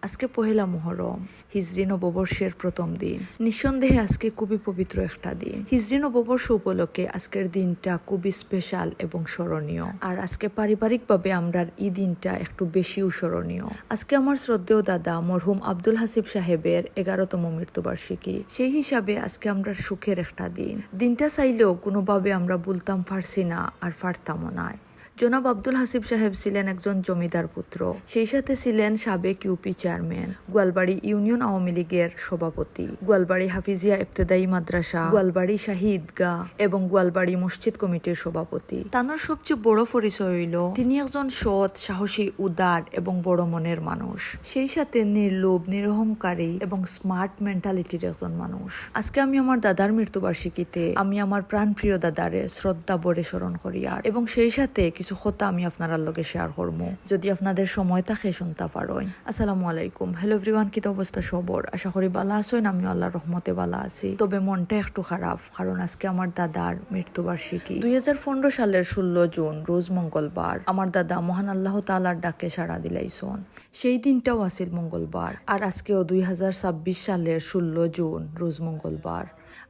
আজকে পহেলা মুহররম, হিজরি নববর্ষের প্রথম দিন। নিঃসন্দেহে আজকে খুবই পবিত্র একটা দিন। হিজরি নববর্ষ উপলক্ষে আজকের দিনটা খুবই স্পেশাল এবং স্মরণীয়। আর আজকে পারিবারিকভাবে আমরা এই দিনটা একটু বেশিও স্মরণীয়। আজকে আমার শ্রদ্ধেয় দাদা মরহুম আব্দুল হাসিব সাহেবের 11তম মৃত্যুবার্ষিকী। সেই হিসাবে আজকে আমরা সুখের একটা দিন। দিনটা চাইলেও কোনোভাবে আমরা বলতাম পারছি না আর পারতামও না। জনাব আব্দুল হাসিব সাহেব ছিলেন একজন জমিদার পুত্র, সেই সাথে ছিলেন সাবেক UP chairman, Goalbari union Awami লীগের সভাপতি, গোয়ালবাড়ি হাফিজিয়া ইবতেদায়ী মাদ্রাসা, গোয়ালবাড়ি শাহিদগাহ এবং গোয়ালবাড়ি মসজিদ কমিটির সভাপতি। তার সবচেয়ে বড় পরিচয় হইল তিনি একজন সৎ, সাহসী, উদার এবং বড় মনের মানুষ। সেই সাথে নির্লোভ, নিরহংকারী এবং স্মার্ট মেন্টালিটির একজন মানুষ। আজকে আমি আমার দাদার মৃত্যুবার্ষিকীতে আমি আমার প্রাণপ্রিয় দাদারে শ্রদ্ধা ভরে স্মরণ করি আর এবং সেই সাথে কিছু কথা আমি আপনার লগে শেয়ার করবো, যদি আপনাদের সময় থাকে শুনতে পারেন। আসসালামু আলাইকুম। হ্যালো এভরিওয়ান, কি অবস্থা সবর? আশা করি ভালো আছেন। আমি আল্লাহর রহমতে ভালো আছি, তবে মনটা একটু খারাপ, কারণ আজকে আমার দাদার মৃত্যুবার্ষিকী। 2015 সালের 16 জুন রোজ মঙ্গলবার আমার দাদা মহান আল্লাহ তাআলার ডাকে সাড়া দিলাইছন। সেই দিনটাও আছিল মঙ্গলবার, আর আজকেও 2026 সালের 16 জুন রোজ মঙ্গলবার।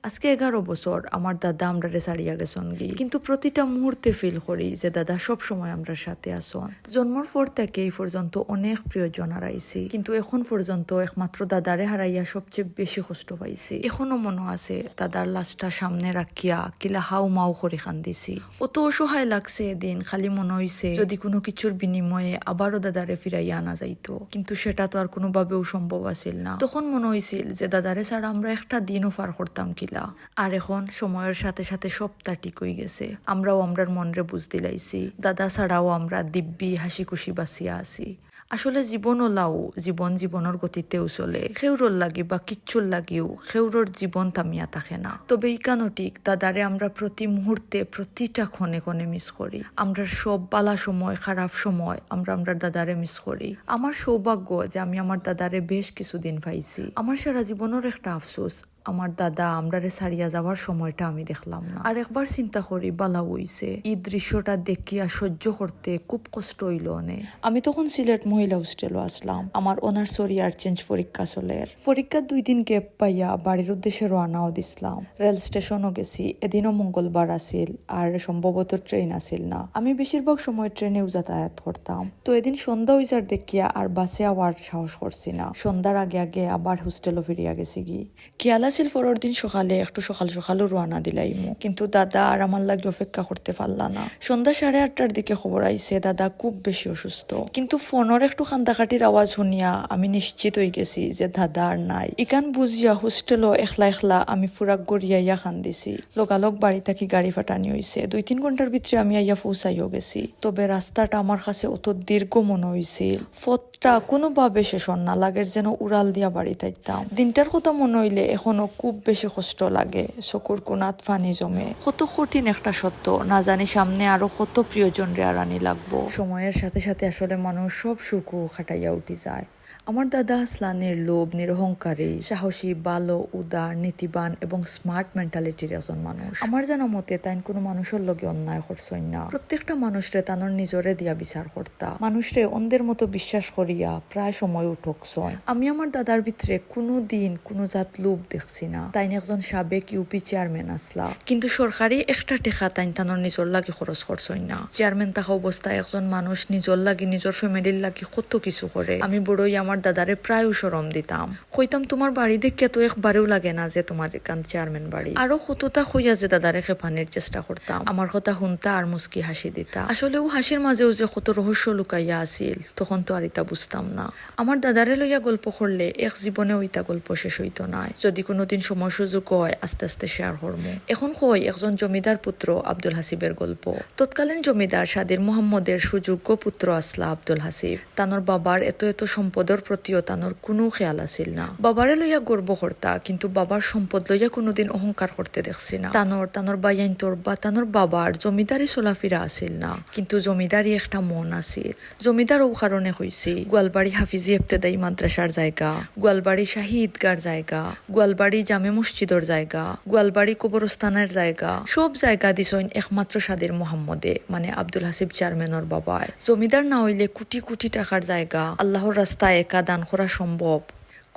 আজকে 11 বছর আমার দাদা আমরা ছাড়িয়া গেছেন গি, কিন্তু প্রতিটা মুহূর্তে ফিল করি যে দাদা সব সময় আমরা সাথে আসন। জন্মর পর থেকে এই পর্যন্ত অনেক প্রিয়জন হারাইছি, কিন্তু এখন পর্যন্ত একমাত্র দাদারে হারাইয়া সবচেয়ে বেশি কষ্ট পাইছি। এখনো মনে আছে দাদার লাশটা সামনে রাখিয়া কিলা হাউ মাউ করে কান্দিছি। অত অসহায় লাগছে এদিন, খালি মনে হইছে যদি কোনো কিছুর বিনিময়ে আবারও দাদারে ফিরাইয়া আনা যাইতো, কিন্তু সেটা তো আর কোনোভাবেও সম্ভব আছিল না। তখন মনে হইছিল যে দাদারে ছাড়া আমরা একটা দিনও পার করতাম কিলা। আর এখন সময়ের সাথে সাথে সবটা ঠিক হয়ে গেছে। আমরাও আমরার মনরে বুঝ দিলাইছি, দাদা ছাড়াও আমরা দিব্যি হাসি খুশি বাঁচিয়া আছি। আসলে জীবনও লাও, জীবন জীবনের গতিতেও চলে। খেউরর লাগি বা কিচ্ছুর লাগিও খেউরর জীবন থামিয়া থাকে না। তবে ইকানো ঠিক দাদারে আমরা প্রতি মুহূর্তে প্রতিটা ক্ষণে ক্ষণে মিস করি। আমরা সব বালা সময়, খারাপ সময় আমরা দাদারে মিস করি। আমার সৌভাগ্য যে আমি আমার দাদারে বেশ কিছুদিন পাইছি। আমার সারা জীবনের একটা আফসোস, আমার দাদা আমরারে ছাড়িয়া যাওয়ার সময়টা আমি দেখলাম না। আর একবার চিন্তা করি বালা হইছে, এই দৃশ্যটা দেখিয়া সহ্য করতে খুব কষ্ট হইল অনেক। আমি তখন সিলেট মহিলা হোস্টেলও আসলাম। আমার অনার্স আর চেঞ্জ পরীক্ষা চলের। পরীক্ষার 2 দিন গ্যাপ পাইয়া বাড়ির উদ্দেশ্যে রওনাও দিছিলাম। রেল স্টেশনও গেছি। এদিনও মঙ্গলবার আছিল আর সম্ভবত ট্রেন আছিল না। আমি বেশিরভাগ সময় ট্রেনেও যাতায়াত করতাম। তো এদিন সন্ধ্যা হইজার দেখিয়া আর বাসে আওয়ার সাহস করছি না। সন্ধ্যার আগে আগে আবার হোস্টেলও ফিরিয়া গেছি গি। খেয়াল আছিল পরের দিন সকালে একটু সকালও রওনা দিলাইমু, কিন্তু দাদা আর আমার লাগে অপেক্ষা করতে পারলা না। সন্ধ্যা 8:30টার দিকে খবর আইছে দাদা খুব বেশি অসুস্থ, কিন্তু ফোনের একটু কান্দাকাটির আওয়াজ শুনিয়া আমি নিশ্চিত হয়ে গেছি যে দাদা আর নাই। ইকান বুঝিয়া হোস্টেলও একলা একলা আমি ফুরাক গড়িয়াইয়া কান্দিছি। লগালগ বাড়ি থাকি গাড়ি ফাটানি হইছে। 2-3 ঘন্টার ভিতরে আমি আইয়া পৌঁছাইও গেছি। তবে রাস্তাটা আমার কাছে অত দীর্ঘ মনে হইছিল, পথটা কোনোভাবে শেষ না লাগের যেন উড়াল দিয়া বাড়ি থাকতাম। দিনটার কথা মনে হইলে এখনো খুব বেশি কষ্ট লাগে, চকুর কোনাত পানি জমে। কত কঠিন একটা সত্য, না জানি সামনে আরো কত প্রিয়জন রে আরানি লাগবো। সময়ের সাথে সাথে আসলে মানুষ সব সুখও খাটাইয়া উঠি যায়। আমার দাদা আসলানের লোভ, নিরহংকারী, সাহসী, ভালো, উদার, নীতিবান এবং স্মার্ট মেন্টালিটির একজন মানুষ। আমার জানা মতে তাই কোনো মানুষের লগে অন্যায় করছই না। প্রত্যেকটা মানুষরে তানোর নিজরে দিয়া বিচার করতা, মানুষরে অন্ধের মতো বিশ্বাস করিয়া প্রায় সময় উঠকছয়। আমি আমার দাদার ভিতরে কোনো দিন কোনো জাত লোভ দেখছি না। তাই একজন সাবেক ইউপি চেয়ারম্যান আসলা, কিন্তু সরকারি একটা টেকা তাই তানোর নিজর লাগি খরচ করছই না। চেয়ারম্যান থাকা অবস্থায় একজন মানুষ নিজর লাগি, নিজের ফ্যামিলির লাগি কত কিছু করে। আমি বড়ই আমার দাদারে প্রায় শরম দিতাম, কইতাম তোমার বাড়ি দেখে তো একবারেও লাগে না যে তোমার এখান চেয়ারম্যান বাড়ি। আরো কতটা হইয়া যে দাদারে খেপানির চেষ্টা করতাম। আমার কথা শুনতা আর মুস্কি হাসি দিতা। আসলে ও হাসির মাঝেও যে কত রহস্য লুকাইয়া আছিল তখন তো আর ইতা বুঝতাম না। আমার দাদারে লইয়া গল্প করলে এক জীবনে ওইটা গল্প শেষ হইতো না। যদি কোনোদিন সময় সুযোগ হয় আস্তে আস্তে শেয়ার করবো। এখন কই একজন জমিদার পুত্র আব্দুল হাসিবের গল্প। তৎকালীন জমিদার সাদির মোহাম্মদের সুযোগ্য পুত্র আসলা আব্দুল হাসিব। তানোর বাবার এত এত সম্পদের প্রতিও তানোর কোনো খেয়াল আছিল না। বাবারে লইয়া গর্ব করতা, কিন্তু বাবার সম্পদ লইয়া কোনোদিন অহংকার করতে দেখছি না। তানোর বাইয়াইন্তর বা তানোর বাবার জমিদারি চলাফিরা আছিল না, কিন্তু জমিদারি একটা মন আছিল। জমিদার ও কারণে হইছি গোয়ালবাড়ি হাফিজি ইবতেদায়ী মাদ্রাসার জায়গা, গোয়ালবাড়ি শাহী ঈদগার জায়গা, গোয়ালবাড়ি জামে মসজিদের জায়গা, গোয়ালবাড়ি কবরস্থানের জায়গা, সব জায়গা দিছইন একমাত্র সাদির মোহাম্মদে, মানে আব্দুল হাসিব চেয়ারম্যানের বাবায়। জমিদার না হইলে কোটি কোটি টাকার জায়গা আল্লাহর রাস্তায় একা দান করা সম্ভব?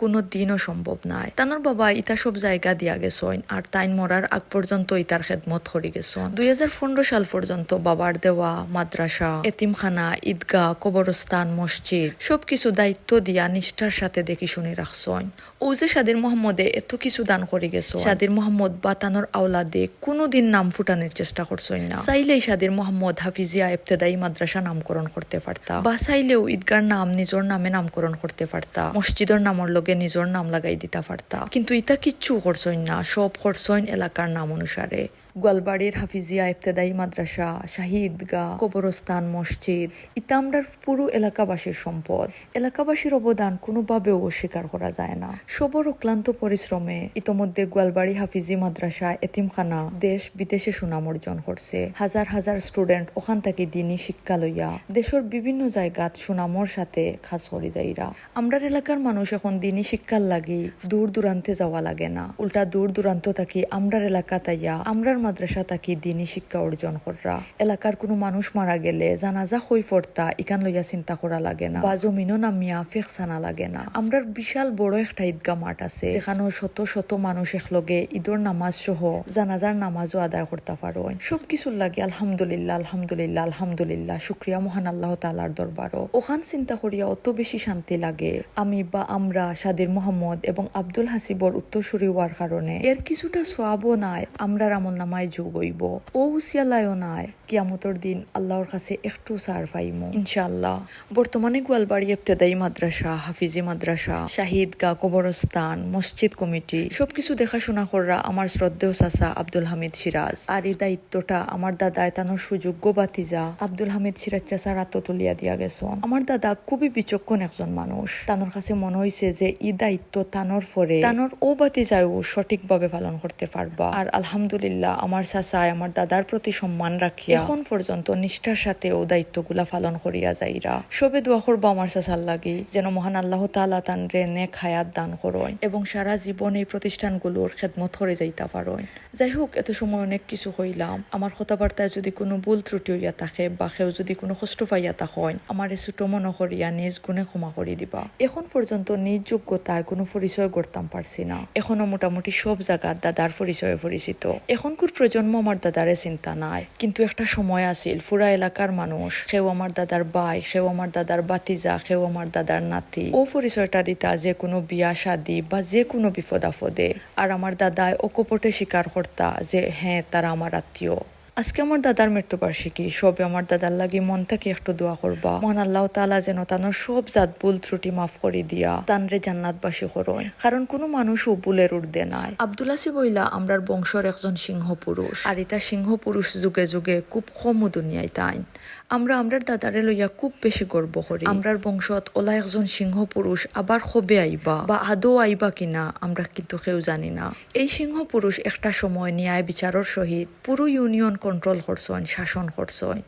কোনো দিনও সম্ভব নাই। তানোর বাবা ইতা সব জায়গা দিয়া গেছেন আর তাইন মরার আগ পর্যন্ত ইতার খেদমত করে গেছেন। 2015 সাল পর্যন্ত বাবার দেওয়া মাদ্রাসা, এতিমখানা, ঈদগাহ, কবরস্থান, মসজিদ সবকিছু দায়িত্ব দিয়া নিষ্ঠার সাথে দেখি শুনে রাখছেন। ও যে সাদির মোহাম্মদে এত কিছু দান করে গেছে, সাদির মোহাম্মদ বা তানোর আওলাদে কোনোদিন নাম ফুটানোর চেষ্টা করছেন না। চাইলেই সাদির মোহাম্মদ হাফিজিয়া ইবতেদায়ী মাদ্রাসা নামকরণ করতে পারতা, বা চাইলেও ঈদগার নাম নিজের নামে নামকরণ করতে পারতা, মসজিদের নামের নিজের নাম লাগাই দিতে পারতা। কিন্তু ইতা কিচ্ছু করছইন না, সব করছইন এলাকার নাম অনুসারে। গোয়ালবাড়ির হাফিজিয়া ইবতেদায়ী মাদ্রাসা, শাহিদগাহ, কবরস্থান, মসজিদ ইতা আমরার পুরো এলাকাবাসীর সম্পদ। এলাকাবাসীর অবদান কোনোভাবেও অস্বীকার করা যায় না। সবর অক্লান্ত পরিশ্রমে ইতোমধ্যে গোয়ালবাড়ি হাফিজি মাদ্রাসা, এতিমখানা দেশ বিদেশে সুনাম অর্জন করছে। হাজার হাজার স্টুডেন্ট ওখান থেকে দিনী শিক্ষা লইয়া দেশের বিভিন্ন জায়গাত সুনামর সাথে খাস করে যাইরা। আমরার এলাকার মানুষ এখন দিনী শিক্ষার লাগি দূর দূরান্তে যাওয়া লাগে না, উল্টা দূর দূরান্ত থাকি আমরার এলাকা তাইয়া আমরার মাদ্রাসা তাকি দিনী শিক্ষা অর্জন করা। এলাকার কোনো মানুষ মারা গেলে জানাজা হই ফরতা ইকান লইয়া চিন্তা করা লাগে না, বা জমিনও নামিয়া ফেকসানা লাগে না। আমরার বিশাল বড় একটা ঈদগাহ মাঠ আছে যেখানে শত শত মানুষ একলগে ঈদর নামাজ সহ জানাজার নামাজও আদায় করতে পারেন। সবকিছুর লাগে আলহামদুলিল্লাহ আলহামদুলিল্লাহ আলহামদুলিল্লাহ, শুক্রিয়া মহান আল্লাহ তাআলার দরবারও। ওখান চিন্তা করিয়া অত বেশি শান্তি লাগে। আমি বা আমরা সাদির মোহাম্মদ এবং আব্দুল হাসিবর উত্তরসূরি হওয়ার কারণে এর কিছুটা সওয়াবও নাই আমরার আমল নামায় যোগ হইব, ও উসিয়ালায়ও নাই কিয়ামতের দিন আল্লাহর কাছে একটু সার পাইমু ইনশাআল্লাহ। বর্তমানে গোয়ালবাড়ি ইবতেদায়ী মাদ্রাসা, হাফিজি মাদ্রাসা, শাহিদগাহ, কবরস্থান, মসজিদ কমিটি সবকিছু দেখাশোনা করা আমার শ্রদ্ধেয় চাচা আব্দুল হামিদ সিরাজ। আর এই দায়িত্বটা আমার দাদা তানোর সুযোগ্য বাতিজা আব্দুল হামিদ সিরাজ চাচার হাতে তুলিয়া দিয়া গেছেন। আমার দাদা খুবই বিচক্ষণ একজন মানুষ। তানোর কাছে মনে হয়েছে যে এই দায়িত্ব তানোর পরে তানোর ও বাতিজাও সঠিকভাবে পালন করতে পারবা। আর আলহামদুলিল্লাহ আমার চাচাই আমার দাদার প্রতি সম্মান রাখিয়া এখন পর্যন্ত নিষ্ঠার সাথে ও দায়িত্বগুলা পালন করিয়া যাইরা। সবে দোয়া করবো আমার চাচার লাগি যেন মহান আল্লাহ তাআলা তানরে নেক হায়াত দান করেন এবং সারা জীবন এই প্রতিষ্ঠানগুলোর খেদমত করে যাইতে পারেন। যাই হোক, এত সময় অনেক কিছু হইলাম। আমার কথাবার্তায় যদি কোনো ভুল ত্রুটি হইয়া থাকে বা কেউ যদি কোনো কষ্ট পাইয়া থাকেন আমার ছোট মনে করিয়া নিজ গুণে ক্ষমা করে দিবা। এখন পর্যন্ত নিজ যোগ্যতায় কোনো পরিচয় করতাম পারছি না। এখনো মোটামুটি সব জায়গার দাদার পরিচয়ে পরিচিত। এখনকার প্রজন্ম আমার দাদারে চিন্তা নাই, কিন্তু একটা সময় আছিল পুরা এলাকার মানুষ কেউ আমার দাদার ভাই, কেউ আমার দাদার বাতিজা, কেউ আমার দাদার নাতি ও পরিচয়টা দিতা যে কোনো বিয়া শাদী বা যে কোনো বিপদ আপদে। আর আমার দাদায় অকপটে স্বীকার করতা যে হ্যাঁ তারা আমার আত্মীয়। আজকে আমার দাদার মৃত্যুবার্ষিকী, সবে আমার দাদার লাগি মন থেকে একটু দোয়া করবা। মহান আল্লাহ তাআলা যেন তানোর সব জাত ভুল ত্রুটি মাফ করে দিয়া তানরে জান্নাতবাসী করয়, কারণ কোনো মানুষও ভুলের ঊর্ধ্বে নাই। আব্দুল হাসিব বইলা আমরার বংশর একজন সিংহ পুরুষ, আর এটা সিংহ পুরুষ যুগে যুগে খুব কম দুনিয়ায় তাইন। আমরা আমরার দাদারে লইয়া খুব বেশি গর্ব করি। আমরার বংশত ওলা একজন সিংহ পুরুষ আবার কবে আইবা বা আদৌ আইবা কিনা আমরা কিন্তু কেউ জানি না। এই সিংহ পুরুষ একটা সময় ন্যায় বিচারের সহিত পুরো ইউনিয়ন কন্ট্রোল করছেন, শাসন করছেন।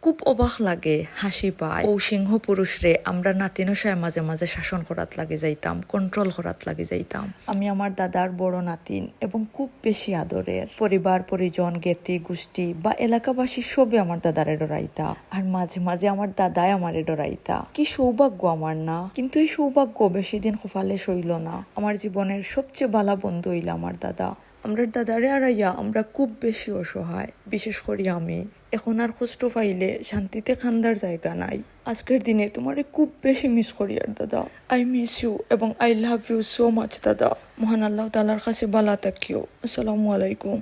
খুব অবাক লাগে, হাসি পায়। ও সিংহ পুরুষরে আমরা নাতিনশায় মাঝে মাঝে শাসন করাত লাগে যাইতাম, কন্ট্রোল করাত লাগে যাইতাম। আমি আমার দাদার বড় নাতিন এবং খুব বেশি আদরের। পরিবার পরিজন, জ্ঞাতি গোষ্ঠী বা এলাকাবাসী সবে আমার দাদারে ডরাইতা, আর মাঝে মাঝে আমার দাদাই আমারে ডরাইতা। কি সৌভাগ্য আমার না! কিন্তু এই সৌভাগ্য বেশি দিন কপালে সইল না। আমার জীবনের সবচেয়ে ভালো বন্ধু হইল আমার দাদা। আমরার দাদারে আড়াইয়া আমরা খুব বেশি অসহায়, বিশেষ করে আমি। এখন আর কষ্ট পাইলে শান্তিতে খান্দার জায়গা নাই। আজকের দিনে তোমারে খুব বেশি মিস করি আর দাদা। আই মিস ইউ এবং I love you so much দাদা। মহান আল্লাহ তাআলার কাছে ভালো থাকিও। আসসালামু আলাইকুম।